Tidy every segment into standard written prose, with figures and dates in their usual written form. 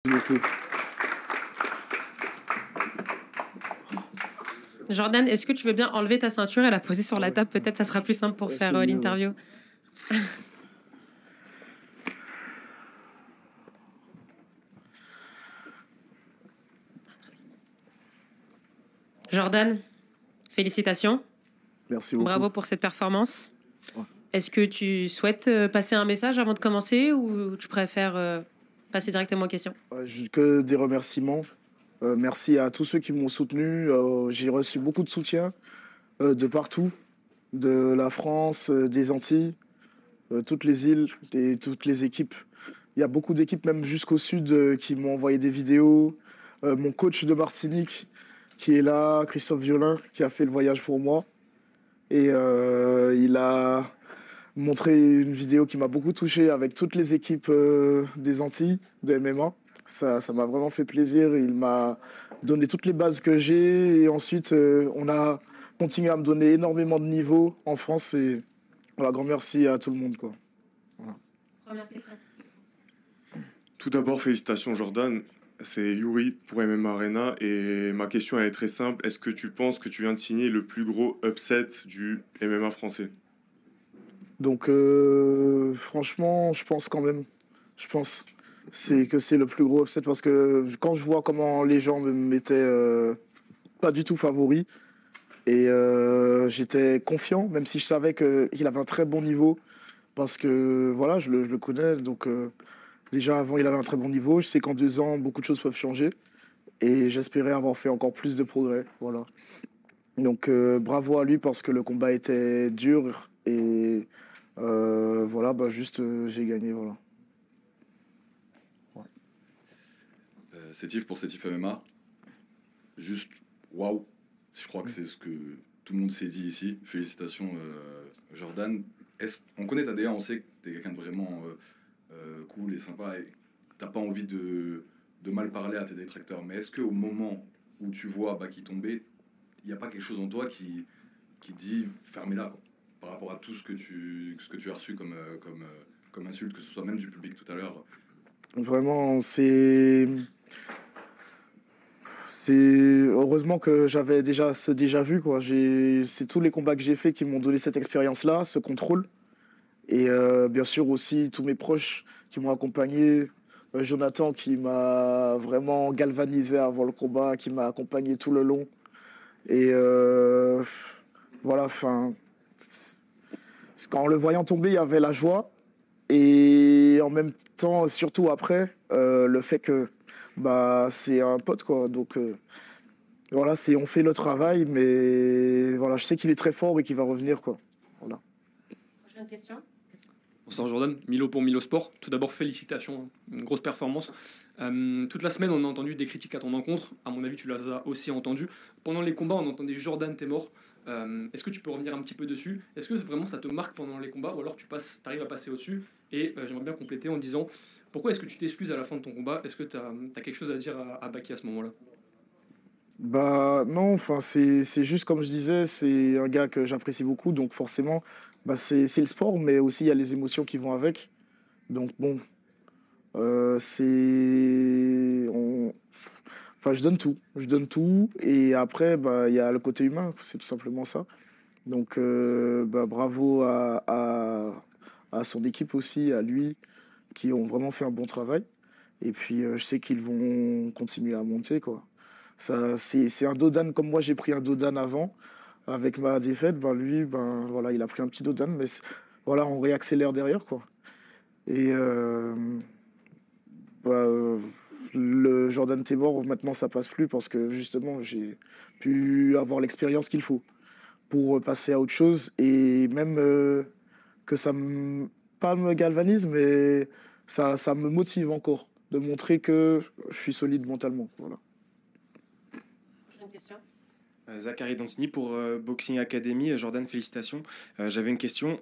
beaucoup. Jordan, est-ce que tu veux bien enlever ta ceinture et la poser sur la table? Peut-être ça sera plus simple pour faire l'interview. Ouais. Jordan, félicitations. Merci beaucoup. Bravo pour cette performance. Ouais. Est-ce que tu souhaites passer un message avant de commencer ou tu préfères passer directement aux questions? Que des remerciements. Merci à tous ceux qui m'ont soutenu. J'ai reçu beaucoup de soutien de partout, de la France, des Antilles, toutes les îles et toutes les équipes. Il y a beaucoup d'équipes, même jusqu'au sud, qui m'ont envoyé des vidéos. Mon coach de Martinique, qui est là, Christophe Violin, qui a fait le voyage pour moi. Et il a montré une vidéo qui m'a beaucoup touché avec toutes les équipes des Antilles de MMA. Ça m'a vraiment fait plaisir. Il m'a donné toutes les bases que j'ai. Et ensuite, on a continué à me donner énormément de niveaux en France. Et voilà, grand merci à tout le monde, quoi. Voilà. Tout d'abord, félicitations Jordan. C'est Yuri pour MMA Arena. Et ma question elle est très simple. Est-ce que tu penses que tu viens de signer le plus gros upset du MMA français? Donc, franchement, je pense quand même. Je pense. C'est que c'est le plus gros upset parce que quand je vois comment les gens me mettaient pas du tout favori et j'étais confiant, même si je savais qu'il avait un très bon niveau parce que voilà, je le connais. Donc, déjà avant, il avait un très bon niveau. Je sais qu'en 2 ans, beaucoup de choses peuvent changer et j'espérais avoir fait encore plus de progrès. Voilà. Donc, bravo à lui parce que le combat était dur et voilà, bah, juste j'ai gagné. Voilà. Sétif pour Sétif MMA. Juste, waouh. Je crois que c'est ce que tout le monde s'est dit ici. Félicitations, Jordan. On connaît Tadea, on sait que t'es quelqu'un de vraiment cool et sympa. Et t'as pas envie de mal parler à tes détracteurs. Mais est-ce qu'au moment où tu vois Baki tomber, il n'y a pas quelque chose en toi qui dit fermez-la par rapport à tout ce que tu as reçu comme insulte, que ce soit même du public tout à l'heure? Vraiment, c'est heureusement que j'avais déjà ce déjà vu, quoi. C'est tous les combats que j'ai faits qui m'ont donné cette expérience-là, ce contrôle. Et bien sûr aussi tous mes proches qui m'ont accompagné. Jonathan qui m'a vraiment galvanisé avant le combat, qui m'a accompagné tout le long. Et voilà, enfin, quand le voyant tomber, il y avait la joie. Et en même temps, surtout après, le fait que bah, c'est un pote, quoi. Donc voilà, on fait le travail, mais voilà, je sais qu'il est très fort et qu'il va revenir, quoi. Voilà. Prochaine question. Bonsoir Jordan, Milo pour Milo Sport. Tout d'abord, félicitations, une grosse performance. Toute la semaine, on a entendu des critiques à ton encontre. À mon avis, tu les as aussi entendues. Pendant les combats, on entendait Jordan, t'es mort. Est-ce que tu peux revenir un petit peu dessus? Est-ce que vraiment ça te marque pendant les combats ou alors tu arrives à passer au-dessus? Et j'aimerais bien compléter en disant pourquoi est-ce que tu t'excuses à la fin de ton combat? Est-ce que tu as quelque chose à dire à Baki à ce moment-là? Bah non, enfin c'est juste comme je disais, c'est un gars que j'apprécie beaucoup, donc forcément, bah c'est le sport, mais aussi il y a les émotions qui vont avec. Donc bon, enfin je donne tout, et après bah il y a le côté humain, c'est tout simplement ça. Donc bah, bravo à son équipe aussi, à lui, qui ont vraiment fait un bon travail. Et puis je sais qu'ils vont continuer à monter, quoi. Ça, c'est un Dodan comme moi j'ai pris un Dodan avant avec ma défaite. Ben lui, ben voilà, il a pris un petit Dodan, mais voilà, on réaccélère derrière, quoi. Et bah, le Jordan Temor maintenant ça passe plus parce que justement j'ai pu avoir l'expérience qu'il faut pour passer à autre chose et même que pas me galvanise, mais ça me motive encore de montrer que je suis solide mentalement. Voilà. Prochaine question. Zachary Dantini pour Boxing Academy. Jordan, félicitations. J'avais une question.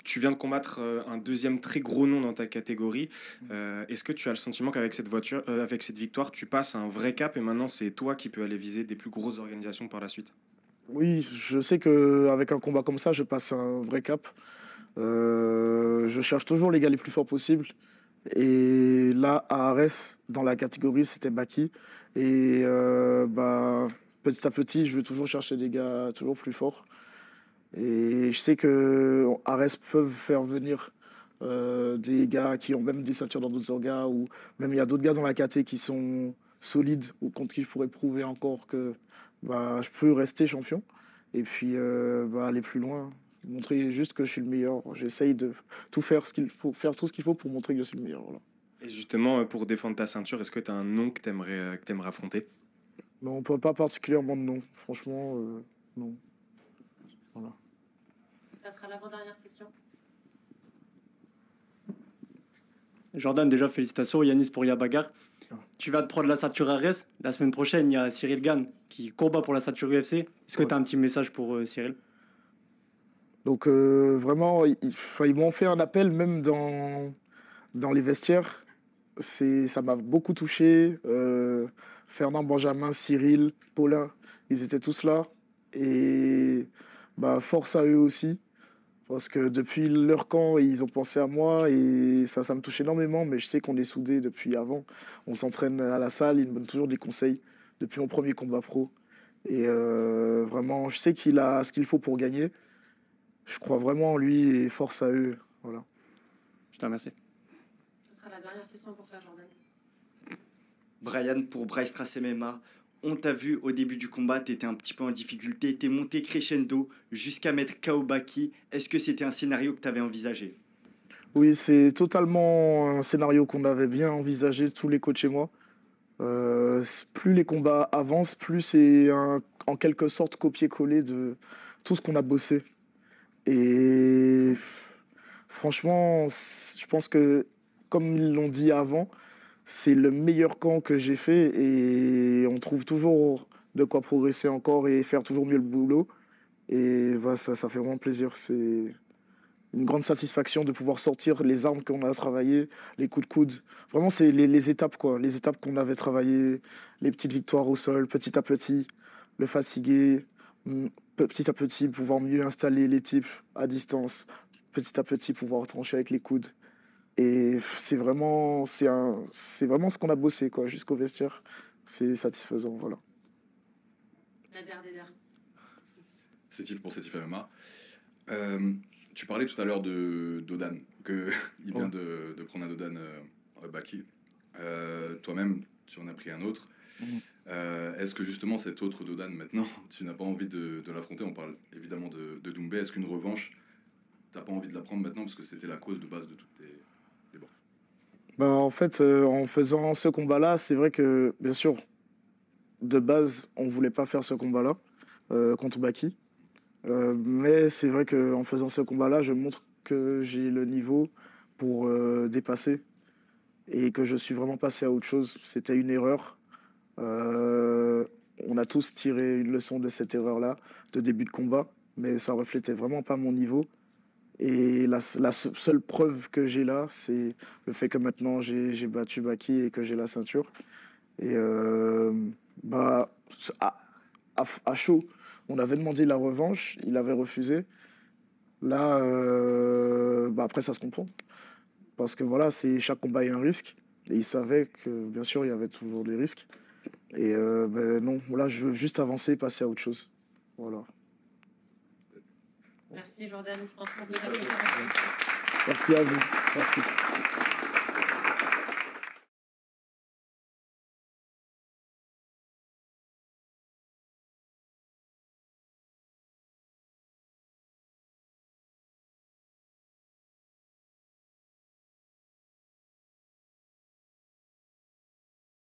Tu viens de combattre un deuxième très gros nom dans ta catégorie. Est-ce que tu as le sentiment qu'avec avec cette victoire, tu passes à un vrai cap et maintenant c'est toi qui peux aller viser des plus grosses organisations par la suite? Oui, je sais qu'avec un combat comme ça, je passe un vrai cap. Je cherche toujours les gars les plus forts possibles. Et là, à Arès, dans la catégorie, c'était Baki. Et petit à petit, je veux toujours chercher des gars toujours plus forts. Et je sais que Arès peuvent faire venir des gars qui ont même des ceintures dans d'autres orgas, ou même il y a d'autres gars dans la KT qui sont solides ou contre qui je pourrais prouver encore que je peux rester champion. Et puis aller plus loin, montrer juste que je suis le meilleur. J'essaye de tout faire faire tout ce qu'il faut pour montrer que je suis le meilleur. Voilà. Et justement, pour défendre ta ceinture, est-ce que tu as un nom que tu aimerais affronter? Non, pas particulièrement de nom. Franchement, non. Voilà. Ça sera l'avant-dernière question. Jordan, déjà, félicitations. Yanis pour Yabagar. Tu vas te prendre la ceinture RS. La semaine prochaine, il y a Cyril Gane qui combat pour la ceinture UFC. Est-ce que tu as un petit message pour Cyril? Donc, vraiment, ils m'ont fait un appel même dans les vestiaires. Ça m'a beaucoup touché. Fernand, Benjamin, Cyril, Paulin, ils étaient tous là. Et force à eux aussi. Parce que depuis leur camp, ils ont pensé à moi et ça me touche énormément. Mais je sais qu'on est soudés depuis avant. On s'entraîne à la salle, ils me donnent toujours des conseils depuis mon premier combat pro. Et vraiment, je sais qu'il a ce qu'il faut pour gagner. Je crois vraiment en lui et force à eux. Voilà. Je te remercie. Ce sera la dernière question pour toi, Jordan. Brian pour Bryce Trace MMA. On t'a vu au début du combat, tu étais un petit peu en difficulté, tu es monté crescendo jusqu'à mettre KO Baki. Est-ce que c'était un scénario que tu avais envisagé? Oui, c'est totalement un scénario qu'on avait bien envisagé, tous les coachs et moi. Plus les combats avancent, plus c'est en quelque sorte copier-coller de tout ce qu'on a bossé. Et franchement, je pense que, comme ils l'ont dit avant, c'est le meilleur camp que j'ai fait et on trouve toujours de quoi progresser encore et faire toujours mieux le boulot. Et ça fait vraiment plaisir. C'est une grande satisfaction de pouvoir sortir les armes qu'on a travaillées, les coups de coude. Vraiment, c'est les étapes, quoi. Les étapes qu'on avait travaillées, les petites victoires au sol, petit à petit, le fatiguer, petit à petit, pouvoir mieux installer les types à distance, petit à petit, pouvoir trancher avec les coudes. Et c'est vraiment ce qu'on a bossé, quoi, jusqu'au vestiaire. C'est satisfaisant, voilà. La dernière. Sétif pour Sétif MMA. Tu parlais tout à l'heure d'Odan, qu'il vient de prendre un Odan Baki. Toi-même, tu en as pris un autre. Est-ce que justement cet autre Dodan, maintenant, tu n'as pas envie de l'affronter? On parle évidemment de Doumbé. Est-ce qu'une revanche, tu n'as pas envie de la prendre maintenant parce que c'était la cause de base de toutes tes débats? En fait, en faisant ce combat-là, c'est vrai que, bien sûr, de base, on ne voulait pas faire ce combat-là contre Baki. Mais c'est vrai qu'en faisant ce combat-là, je montre que j'ai le niveau pour dépasser et que je suis vraiment passé à autre chose. C'était une erreur. On a tous tiré une leçon de cette erreur-là, de début de combat, mais ça reflétait vraiment pas mon niveau. Et la seule preuve que j'ai là, c'est le fait que maintenant j'ai battu Baki et que j'ai la ceinture. Et à chaud, on avait demandé la revanche, il avait refusé. Là, après ça se comprend. Parce que voilà, chaque combat est un risque. Et il savait que bien sûr il y avait toujours des risques. Et non, là je veux juste avancer et passer à autre chose. Voilà. Merci Jordan, franchement, de Merci à vous. Merci.